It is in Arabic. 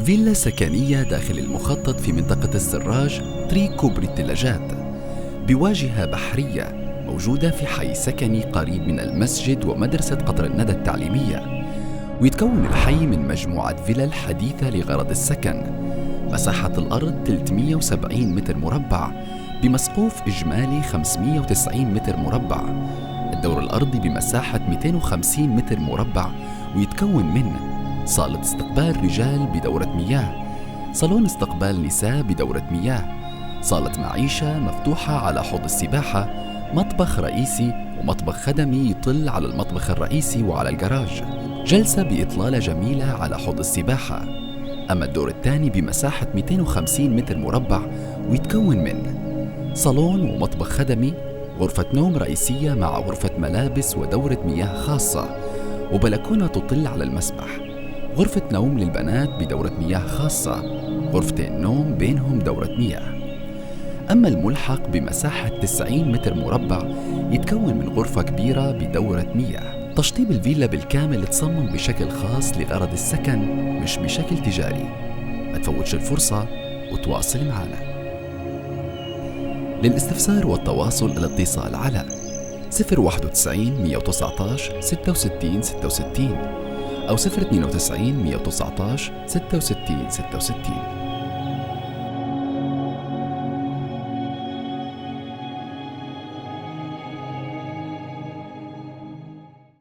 فيلا سكنية داخل المخطط في منطقة السراج طريق كوبري الثلاجات، بواجهة بحرية موجودة في حي سكني قريب من المسجد ومدرسة قطر الندى التعليمية. ويتكون الحي من مجموعة فيلل حديثة لغرض السكن. مساحة الأرض 370 متر مربع بمسقوف إجمالي 590 متر مربع. الدور الأرضي بمساحة 250 متر مربع، ويتكون من صالة استقبال رجال بدورة مياه، صالون استقبال نساء بدورة مياه، صالة معيشة مفتوحة على حوض السباحة، مطبخ رئيسي ومطبخ خدمي يطل على المطبخ الرئيسي وعلى الجراج، جلسة بإطلالة جميلة على حوض السباحة. أما الدور الثاني بمساحة 250 متر مربع، ويتكون من صالون ومطبخ خدمي، غرفة نوم رئيسية مع غرفة ملابس ودورة مياه خاصة، وبلكونة تطل على المسبح، غرفة نوم للبنات بدورة مياه خاصة، غرفتين نوم بينهم دورة مياه. أما الملحق بمساحة 90 متر مربع، يتكون من غرفة كبيرة بدورة مياه. تشطيب الفيلا بالكامل تصمم بشكل خاص لغرض السكن مش بشكل تجاري. ما تفوتش الفرصة وتواصل معنا. للاستفسار والتواصل الاتصال على 091 119 66 66 أو 092 119 66 66.